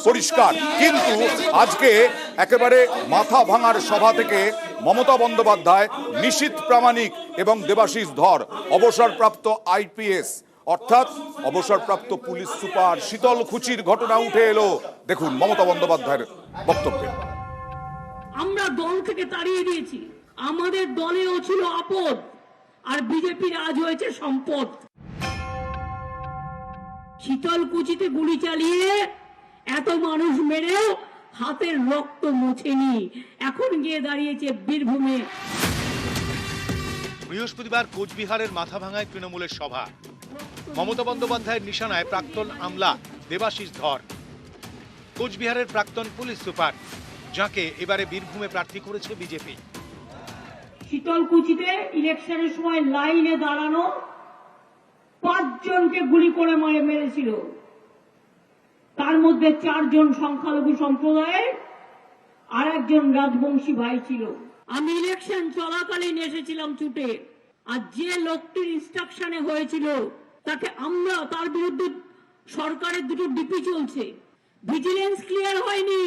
পরিষ্কার। কিন্তু আজকে একেবারে মাথা ভাঙার সভা থেকে মমতা বন্দ্যোপাধ্যায়, নিশীথ প্রামাণিক এবং দেবাশিস ধর, অবসরপ্রাপ্ত আইপিএস অর্থাৎ অবসরপ্রাপ্ত পুলিশ সুপার শীতলকুচির ঘটনা উঠে এলো। দেখুন মমতা বন্দ্যোপাধ্যায়ের বক্তব্যে। আমরা দল থেকে তাড়িয়ে দিয়েছি, আমাদের দলেও ছিল আপদ, আর বিজেপির আজ হয়েছে সম্পদ। শীতলকুচিতে গুলি চালিয়ে এত মানুষ মেরেও হাতের রক্ত মোছেনি, এখন গিয়ে দাঁড়িয়েছে বীরভূমে। বৃহস্পতিবার কোচবিহারের মাথাভাঙায় তৃণমূলের সভা। মমতা বন্দ্যোপাধ্যায়ের নিশানায় প্রাক্তন আমলা দেবাশিস ধর, কোচবিহারের প্রাক্তন পুলিশ সুপার, যাকে এবারে বীরভূমে প্রার্থী করেছে বিজেপি। শীতলকুচিতে ইলেকশনের সময় লাইনে দাঁড়ানো 5 জনকে গুলি করে মেরেছিল, তার মধ্যে 4 জন সংখ্যালঘু সম্প্রদায়ের আর একজন রাজবংশী ভাই ছিল। আমি ইলেকশন চলাকালীন এসেছিলাম ছুটে, আর যে লোকটির ইনস্ট্রাকশনে হয়েছিল তাকে আমরা, তার বিরুদ্ধে সরকারের 2টো ডিপি চলছে, ভিজিলেন্স ক্লিয়ার হয়নি,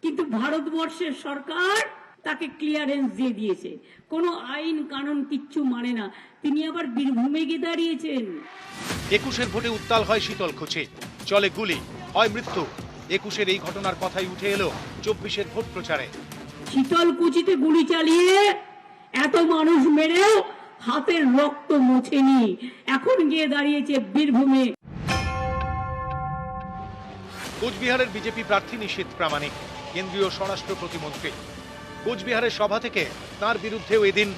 কিন্তু ভারতবর্ষের সরকার তাকে ক্লিয়ারেন্স দিয়ে দিয়েছে। কোনো আইন কানুন কিচ্ছু মানে না, তিনি আবার বীরভূমে গিয়ে দাঁড়িয়েছেন। 21-এর ভোটে উত্তাল হয় শীতলকুচি, চলে গুলি, হয় মৃত্যু। 21-এর এই ঘটনার কথাই উঠে এলো 24-এর ভোট প্রচারে। শীতলকুচিতে গুলি চালিয়ে এত মানুষ মেরেও হাতের রক্ত মোছেনি, এখন গিয়ে দাঁড়িয়েছে বীরভূমে। কোচবিহারের বিজেপি প্রার্থী নিশীথ প্রামাণিক, কেন্দ্রীয় স্বরাষ্ট্র প্রতিমন্ত্রী। কোচবিহারের সভা থেকে তার বিরুদ্ধেও এদিন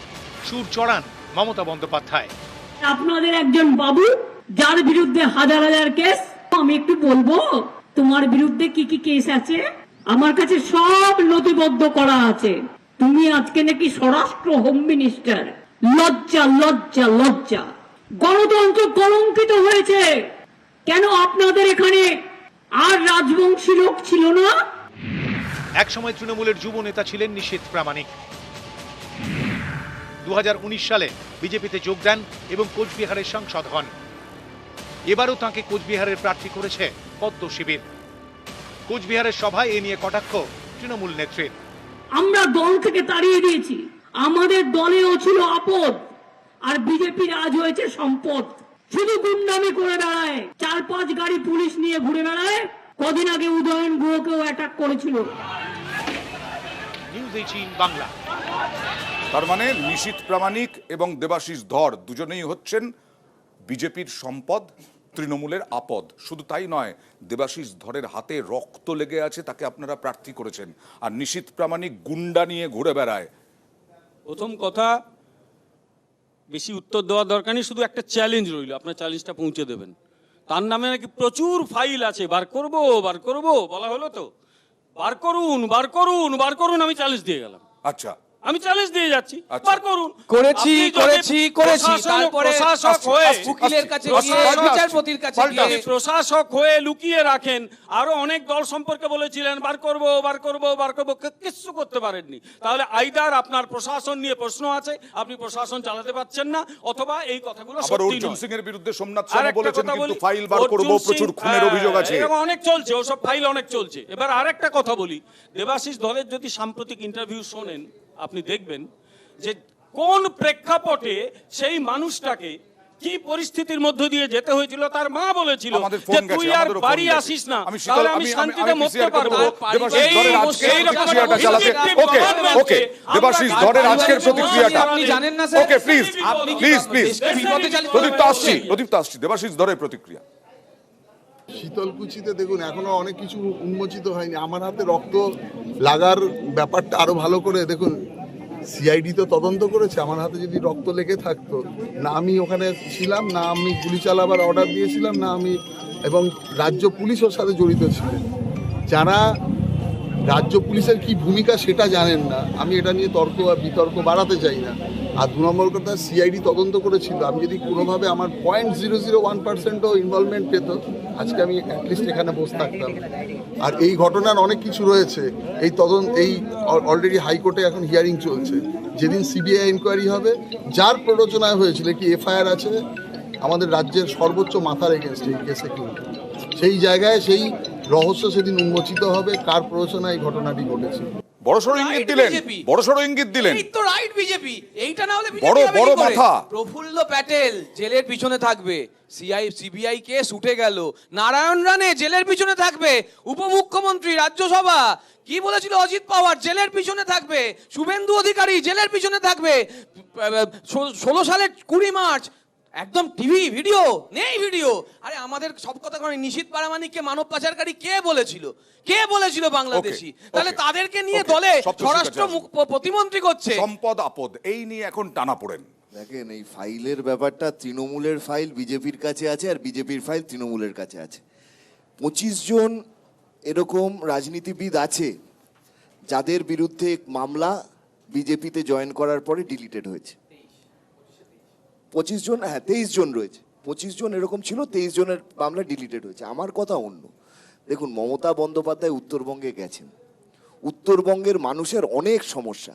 সুর চড়ান মমতা বন্দ্যোপাধ্যায়। আপনাদের একজন বাবু, যার বিরুদ্ধে হাজার হাজার কেস, আমি একটু বলবো তোমার বিরুদ্ধে কি কি কেস আছে, আমার কাছে সব নথিবদ্ধ করা আছে। তুমি আজকে নাকি স্বরাষ্ট্র হোম মিনিস্টার। লজ্জা লজ্জা লজ্জা, গণতন্ত্র কলঙ্কিত হয়েছে। কেন আপনাদের এখানে আর রাজবংশী লোক ছিল না? একসময় তৃণমূলের যুব নেতা ছিলেন নিশীথ প্রামাণিক। 2019 সালে বিজেপিতে যোগ দেন এবং কোচবিহারের সাংসদ হন। এবারও তাঁকে কোচবিহারের প্রার্থী করেছে পদ্ম শিবির। কোচবিহারের সভায় এ নিয়ে কটাক্ষ তৃণমূল নেত্রীর। আমরা দল থেকে তাড়িয়ে দিয়েছি, আমাদের দলেও ছিল আপদ, আর বিজেপির আজ হয়েছে সম্পদ। শুধু গুন্ডামি করে বেড়ায়, 4-5 গাড়ি পুলিশ নিয়ে ঘুরে বেড়ায়। কদিন আগে উদয়ন গুহকেও অ্যাটাক করেছিল। নিউজ 18 বাংলা। তার মানে নিশীথ প্রামাণিক এবং দেবাশিস ধর দুজনেই হচ্ছেন বিজেপির সম্পদ, তৃণমূলের আপদ। শুধু তাই নয়, দেবাশিস ধরের হাতে রক্ত লেগে আছে, তাকে আপনারা প্রার্থী করেছেন, আর নিশীথ প্রামাণিক গুন্ডা নিয়ে ঘুরে বেড়ায়। প্রথম কথা, বেশি উত্তর দেওয়ার দরকার নেই, শুধু একটা চ্যালেঞ্জ রইল, আপনার চ্যালেঞ্জটা পৌঁছে দেবেন। তার নামে নাকি প্রচুর ফাইল আছে, বার করব বলা হলো, তো বার করুন, আমি চ্যালেঞ্জ দিয়ে গেলাম। আচ্ছা, আমি চ্যালেঞ্জ দিয়ে যাচ্ছি, বার করুন। করেছি তারপরে প্রশাসক হয়ে উকিলের কাছে গিয়ে বিচারপতির কাছে গিয়ে প্রশাসক হয়ে লুকিয়ে রাখেন। আরো অনেক দল সম্পর্কে বলেছিলেন বার করব, কিছু করতে পারেননি। তাহলে আইদার আপনার প্রশাসন নিয়ে প্রশ্ন আছে, আপনি প্রশাসন চালাতে পারছেন না, অথবা এই কথাগুলো সত্যি নয়। অর্জুন সিং এর বিরুদ্ধে সোমনাথ শর্মা বলেছেন কিন্তু ফাইল বার করব, প্রচুর খুনের অভিযোগ আছে, অনেক চলছে, ওসব ফাইল অনেক চলছে। এবার আরেকটা কথা বলি, দেবাশিস ধরের যদি সাম্প্রতিক ইন্টারভিউ শোনেন, আপনি দেখবেন যে কোন প্রেক্ষাপটে সেই মানুষটাকে কি পরিস্থিতির মধ্য দিয়ে যেতে হয়েছিল। তার মা বলেছিল যে তুই আর বাড়ি আসিস না, তাহলে আমি শান্তিতে মরতে পারবো। ওকে, দেবাশিস ধরের আজকের প্রতিক্রিয়াটা আপনি জানেন না স্যার? ওকে, প্লিজ প্রদীপ্ত আসছি, দেবাশিস ধরের প্রতিক্রিয়া। শীতলকুচিতে দেখুন এখনো অনেক কিছু উন্মোচিত হয়নি। আমার হাতে রক্ত লাগার ব্যাপারটা আরো ভালো করে দেখুন, সিআইডি তো তদন্ত করেছে। আমার হাতে যদি রক্ত লেগে থাকতো, না আমি ওখানে ছিলাম, না আমি গুলি চালাবার অর্ডার দিয়েছিলাম, না আমি, এবং রাজ্য পুলিশ ওর সাথে জড়িত ছিলেন। যারা রাজ্য পুলিশের কি ভূমিকা সেটা জানেন না, আমি এটা নিয়ে তর্ক আর বিতর্ক বাড়াতে চাই না। আর 2 নম্বর কথা, সিআইডি তদন্ত করেছিল। আমি যদি কোনোভাবে আমার 0.001%ও ইনভলভমেন্ট পেত, আজকে আমি অ্যাটলিস্ট এখানে বসে থাকতাম। আর এই ঘটনার অনেক কিছু রয়েছে। এই অলরেডি হাইকোর্টে এখন হিয়ারিং চলছে। যেদিন সিবিআই ইনকোয়ারি হবে, যার প্ররোচনায় হয়েছিল, কি এফআইআর আছে আমাদের রাজ্যের সর্বোচ্চ মাথার এগেনস্ট এই কেসে, কিন্তু সেই জায়গায় সেই রহস্য সেদিন উন্মোচিত হবে কার প্ররোচনায় এই ঘটনাটি ঘটেছে। বড়সড় ইঙ্গিত দিলেন, বড়সড় ইঙ্গিত দিলেন। এই তো রাইট বিজেপি, এইটা না হলে বড় বড় মাথা। প্রফুল্ল প্যাটেল জেলের পিছনে থাকবে, সিবিআই কেস উঠে গেল, নারায়ণ রানে জেলের পিছনে থাকবে, উপমুখ্যমন্ত্রী, রাজ্যসভা কি বলেছিল অজিত পাওয়ার জেলের পিছনে থাকবে, শুভেন্দু অধিকারী জেলের পিছনে থাকবে, 16 সালের 20 মার্চ একদম টিভি ভিডিও নেই ভিডিও। আরে আমাদের সব কথা করে নিশীথ প্রামাণিককে মানব পাচারকারী কে বলেছিল বাংলাদেশি? তাহলে তাদেরকে নিয়ে দলে স্বরাষ্ট্র প্রতিমন্ত্রী করছে। সম্পদ আপদ এই নিয়ে এখন টানা পড়েন। দেখেন, এই ফাইলের ব্যাপারটা তৃণমূলের ফাইল বিজেপির কাছে আছে আর বিজেপির ফাইল তৃণমূলের কাছে আছে। 25 জন এরকম রাজনীতিবিদ আছে যাদের বিরুদ্ধে মামলা বিজেপিতে জয়েন করার পরে ডিলিটেড হয়েছে। 25 জন, হ্যাঁ 23 জন রয়েছে, 25 জন এরকম ছিল, 23 জনের মামলা ডিলিটেড হয়েছে। আমার কথা অন্য। দেখুন, মমতা বন্দ্যোপাধ্যায় উত্তরবঙ্গে গেছেন, উত্তরবঙ্গের মানুষের অনেক সমস্যা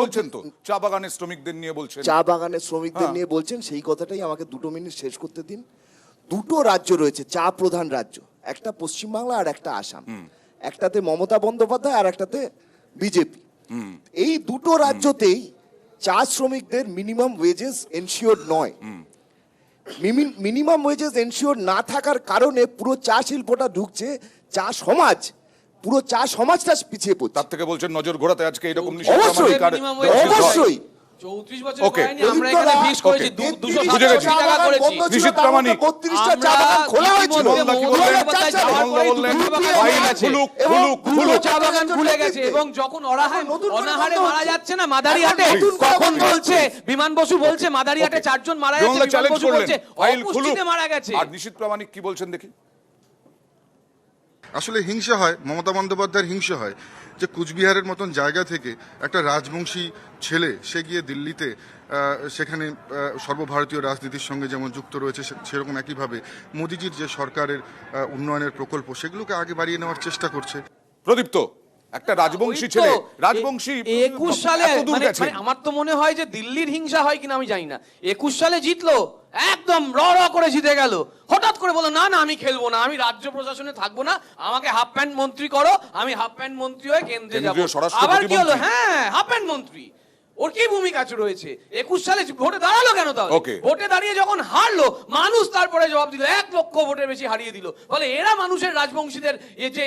বলছেন তো, চা বাগানের শ্রমিকদের নিয়ে বলছেন, চা বাগানের শ্রমিকদের নিয়ে বলছেন, সেই কথাটাই আমাকে 2 মিনিট শেষ করতে দিন। 2টো রাজ্য রয়েছে চা প্রধান রাজ্য, একটা পশ্চিমবাংলা আর একটা আসাম, একটাতে মমতা বন্দ্যোপাধ্যায় আর একটাতে বিজেপি। এই 2টো রাজ্যতেই চা শ্রমিকদের মিনিমাম ওয়েজেস এনশিওর নয়। মিনিমাম ওয়েজেস এনশিওর না থাকার কারণে পুরো চা শিল্পটা ঢুকছে, পুরো চা সমাজটা পিছিয়ে পড়ছে। তার থেকে বলছেন নজর ঘোরাতে আজকে এরকম অবশ্যই, অবশ্যই 34 বছর ওকে। হয়নি আমরা এখানে ফিক্স করেছি, 267 টাকা করেছি। নিশীথ প্রামাণিক 32টা চা বাগান খোলা হয়েছিল। চা বাগান খুলে গেছে এবং যখন অনাহারে মারা যাচ্ছে না মাদারিহাটে, কখন বলছে বিমান বসু বলছে মাদারিহাটে 4 জন মারা যাচ্ছে, বিমান বসু বলছে অপুষ্টিতে মারা গেছে। আর নিশীথ প্রামাণিক কি বলছেন দেখি। আসলে হিংসা হয়, মমতা বন্দ্যোপাধ্যায়ের হিংসা হয় যে কুচবিহারের মতন জায়গা থেকে একটা রাজবংশী ছেলে সে গিয়ে দিল্লিতে সেখানে সর্বভারতীয় রাজনীতির সঙ্গে যেমন যুক্ত রয়েছে সেরকম একইভাবে মোদিজির যে সরকারের উন্নয়নের প্রকল্প সেগুলোকে আগে বাড়িয়ে নেওয়ার চেষ্টা করছে। প্রদীপ্ত, একটা রাজবংশী ছেলে, রাজবংশী 21 সালে মানে আমার তো মনে হয় যে দিল্লির হিংসা হয় কিনা আমি জানি না। 21 সালে জিতলো, একদম র করে জিতে গেল, হঠাৎ করে বলো না আমি খেলবো না, আমি রাজ্য প্রশাসনে থাকবো না, আমাকে হাফ প্যান্ট মন্ত্রী করো, আমি হাফ প্যান্ট মন্ত্রী হয়ে কেন্দ্রে যাবো। আবার কি হলো? হ্যাঁ, হাফ প্যান্ট মন্ত্রী। ওর কি ভূমিকা রয়েছে? 21 সালে ভোটে দাঁড়ালো কেন? তাহলে ভোটে দাঁড়িয়ে যখন হারলো, মানুষ তারপরে জবাব দিল, 1 লক্ষ ভোটের বেশি হারিয়ে দিল। বলে এরা মানুষের রাজবংশীদের যে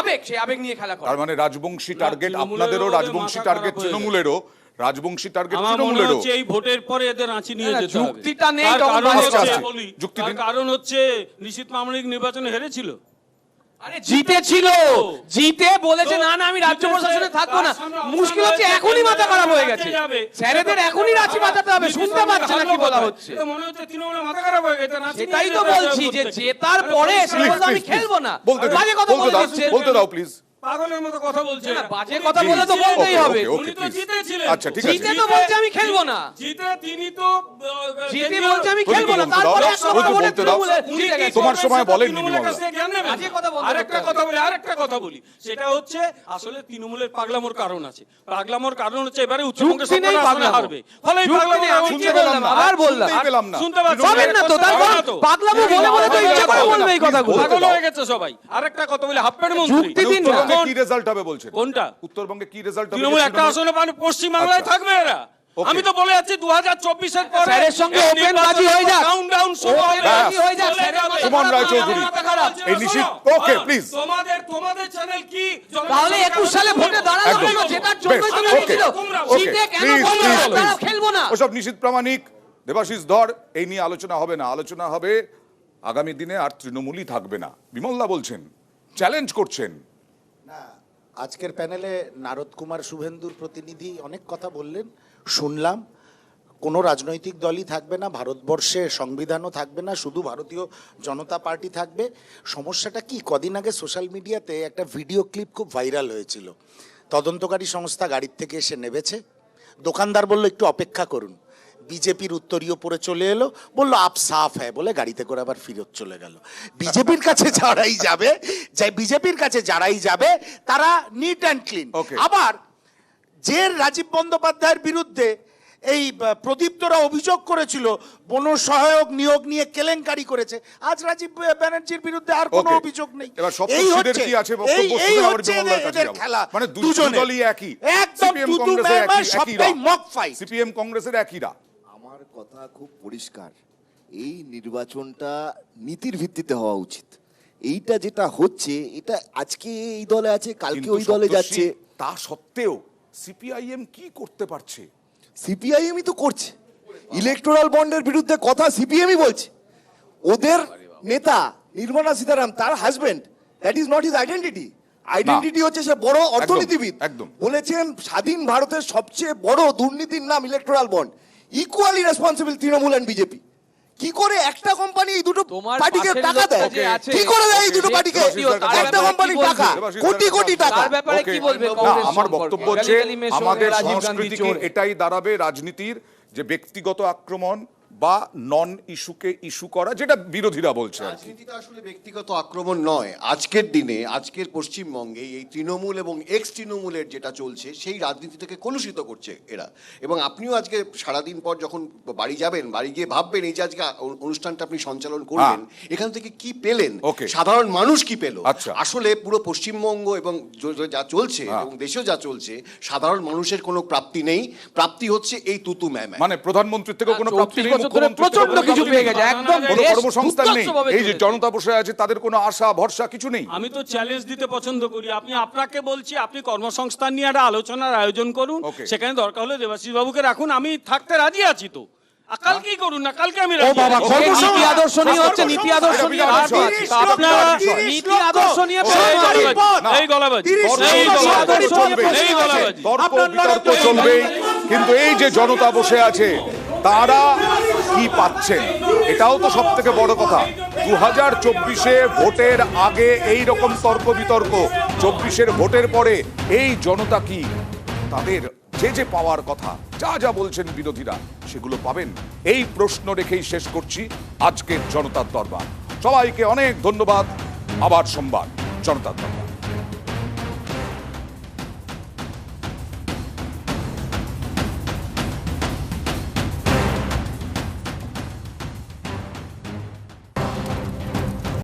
আবেগ, সেই আবেগ নিয়ে খেলা করে। তার মানে রাজবংশী টার্গেট আপনাদেরও, রাজবংশী টার্গেট তৃণমূলেরও, রাজবংশী টার্গেট তৃণমূলেরও। এই ভোটের পরে এদের আঁচি নিয়ে যেতে হবে। যুক্তিটা নেই। কারণ হচ্ছে নিশীথ প্রামাণিক নির্বাচনে হেরেছিল, আরে জিতেছিল, জিতে বলেছে না আমি রাজ্য প্রশাসনে থাকবো না। মুশকিল হচ্ছে এখনই মাথা খারাপ হয়ে গেছে, স্যারেদের এখনই রাঁচি বাঁচাতে হবে, শুনতে পাচ্ছে না কি বলা হচ্ছে। মনে হচ্ছে তৃণমূলের মাথা খারাপ হয়ে গেছে। সেটাই তো বলছি যে জেতার পরে সে বলছে আমি খেলবো না। বাজে কথা বলতে দাও প্লিজ। পাগলের মতো কথা বলছে না, বাজে কথা বলে তো বলতেই হবে। উনি তো জিতেছিলেন। আচ্ছা ঠিক আছে, জিতে তো বলছে আমি খেলবো না, জিতে তিনি তো জিতে বলছে আমি খেলবো না, তারপরে তোমার সময় বলেন আরেকটা কথা বলি, সেটা হচ্ছে আসলে তৃণমূলের পাগলামোর কারণ আছে। পাগলামোর কারণ হচ্ছে এবারে উচ্চবঙ্গে সরকার হারবে, ফলে এই পাগলামো শুনতে পেলাম না, আবার বললাম শুনতে পাবেন না তো, তারপর পাগলামো বলে বলে তো ইচ্ছা করে বলবে এই কথাগুলো। পাগল হয়ে গেছে সবাই। আরেকটা কথা বলি, হাফ প্যান্ট মন্ত্রী কি রেজাল্ট হবে বলছেন? কোনটা? উত্তরবঙ্গে কি রেজাল্ট হবে? তৃণমূল একটা আসনে পাবে, পশ্চিম বাংলায় থাকবে এরা। আমি তো বলে যাচ্ছি 2024 এর পরে স্যারের সঙ্গে ওপেন বাজি হয়ে যাক, কাউন্টডাউন শুরু হবে। সুমন রায়চৌধুরী, এই নিশীথ, ওকে প্লিজ। তোমাদের চ্যানেল কি তাহলে 21 সালে ভোটে দাঁড়ালো কেন? জেতার জন্যই তো লড়েছিল, জিতে কেন বললো তারা খেলবো না? ওসব নিশীথ প্রামাণিক, দেবাশিস ধর, এই নিয়ে আলোচনা হবে না। আলোচনা হবে আগামী দিনে আর তৃণমূলই থাকবে না। বিমলদা বলছেন, চ্যালেঞ্জ করছেন। আজকের প্যানেলে নারদ কুমার শুভেন্দুর প্রতিনিধি অনেক কথা বললেন, শুনলাম। কোনো রাজনৈতিক দলই থাকবে না, ভারতবর্ষে সংবিধানও থাকবে না, শুধু ভারতীয় জনতা পার্টি থাকবে। সমস্যাটা কি? কদিন আগে সোশ্যাল মিডিয়াতে একটা ভিডিও ক্লিপ খুব ভাইরাল হয়েছিল। তদন্তকারী সংস্থা গাড়ির থেকে এসে নেবেছে, দোকানদার বলল একটু অপেক্ষা করুন, বিজেপির উত্তরীয় পরে চলে এলো, বললো আপ সাফ হ্যায় বলে গাড়িতে করে আবার ফিরত চলে গেল। বিজেপির কাছে যারাই যাবে তারা নিট অ্যান্ড ক্লিন। আবার যে রাজীব বন্দ্যোপাধ্যায়ের বিরুদ্ধে এই প্রদীপ্তরা অভিযোগ করেছিল বনসহায়ক নিয়োগ নিয়ে কেলেঙ্কারি করেছে, আজ রাজীব ব্যানার্জির বিরুদ্ধে আর কোনো Okay. অভিযোগ নেই। এবার সপ্তর্ষিদের কি আছে বক্তব্য এই শুনে আবার হচ্ছে বিমলদার কাছে এদের যাবো। খেলা, মানে দুটো দুজনে দলই একই, একদম CPM তুতু কংগ্রেসের ম্যামা, একই সবটাই রাগ। Mock fight. সিপিএম কংগ্রেসের একই রাগ। আমার কথা খুব পরিষ্কার, এই নির্বাচনটা নীতির ভিত্তিতে হওয়া উচিত। এইটা যেটা হচ্ছে, এটা আজকে এই দলে আছে, কালকে কিন্তু ওই দলে সপ্তর্ষি, যাচ্ছে। তা সত্ত্বেও সিপিআইএম কি করতে পারছে? সিপিআইএমই তো করছে, ইলেকটোরাল বন্ডের বিরুদ্ধে কথা সিপিএমই বলছে। ওদের নেতা নির্মলা সীতারাম, তার husband, that is not his identity. Identity হচ্ছে সে বড় অর্থনীতিবিদ। একদম। বলেছেন স্বাধীন ভারতের সবচেয়ে বড় দুর্নীতির নাম electoral bond. Equally responsible Trinamool and BJP. কি করে একটা কোম্পানি এই দুটো তোমার পার্টিকে পাশের টাকা লোকটা দেয়? যে আছে, কি করে দেয় এই দুটো পার্টিকে? তার একটা ব্যাপারে কোম্পানির কি টাকা, বলবে? কোটি কোটি টাকা। তার ব্যাপারে কি Okay. বলবে না, কংগ্রেস আমার সম্পর্কে? বক্তব্য হচ্ছে গালিগালি মেশো, আমাদের রাজীব গান্ধী সংস্কৃতি চোর। এটাই দাঁড়াবে রাজনীতির, যে ব্যক্তিগত আক্রমণ বা নন ইস্যুকে ইস্যু করা, যেটা বিরোধীরা বলছে আর কি। রাজনীতিটা আসলে ব্যক্তিগত আক্রমণ নয়। আজকের দিনে, আজকের পশ্চিমবঙ্গে এই তৃণমূল এবং এক্স তৃণমূলের যেটা চলছে সেই রাজনীতিটাকে কলুষিত করছে এরা। এবং আপনিও আজকে সারাদিন পর যখন বাড়ি যাবেন, বাড়ি গিয়ে ভাববেন এই যে আজকে অনুষ্ঠানটা আপনি সঞ্চালন করবেন, এখান থেকে কি পেলেন, Okay. সাধারণ মানুষ কি পেল। আচ্ছা। আসলে পুরো পশ্চিমবঙ্গ এবং যা চলছে এবং দেশেও যা চলছে, সাধারণ মানুষের কোনো প্রাপ্তি নেই। প্রাপ্তি হচ্ছে এই তুতু ম্যাম। মানে প্রধানমন্ত্রীর থেকে কোনো প্রাপ্তি নেই, 34 বছর ধরে মুখ্যমন্ত্রীর থেকেও প্রচন্ড কোনো কিছু প্রাপ্তি পেয়ে নেই। গেছে, একদম কোনো দেশ কর্মসংস্থান নেই। দুর্ধর্ষভাবে এই যে চলেছে। জনতা বসে আছে, তাদের কোনো আশা ভরসা কিছু নেই। আমি তো চ্যালেঞ্জ দিতে পছন্দ করি। আপনাকে বলছি, আপনি কর্মসংস্থান নিয়ে একটা আলোচনার আয়োজন করুন, Okay. সেখানে দরকার হলে দেবাশিস বাবুকে রাখুন, আমি থাকতে রাজি আছি তো। কালকেই করুন না, কালকে আমি ও রাজি বাবা, আছি। কর্মসংস্থান- নীতি আদর্শ নিয়ে হচ্ছে, নীতি আদর্শ নিয়ে এটা ভাবছি। বিরাট তা আপনারা নীতি আদর্শ নিয়ে এই ভাবছি। গলাবাজি, এই গলাবাজি, 30 এই তর্ক গলাবাজি, চলবে, এই গলাবাজি। তর্ক আপনার বিতর্ক নরেন্দ্র চলবেই, কিন্তু এই যে জনতা বসে আছে, তারা কি পাচ্ছেন এটাও তো সব থেকে বড় কথা। 2024-এ ভোটের আগে এই রকম তর্ক বিতর্ক, 24-এর ভোটের পরে এই জনতা কি তাদের যে পাওয়ার কথা, যা যা বলছেন বিরোধীরা, সেগুলো পাবেন? এই প্রশ্ন রেখেই শেষ করছি আজকের জনতার দরবার। সবাইকে অনেক ধন্যবাদ। আবার সোমবার জনতার দরবার।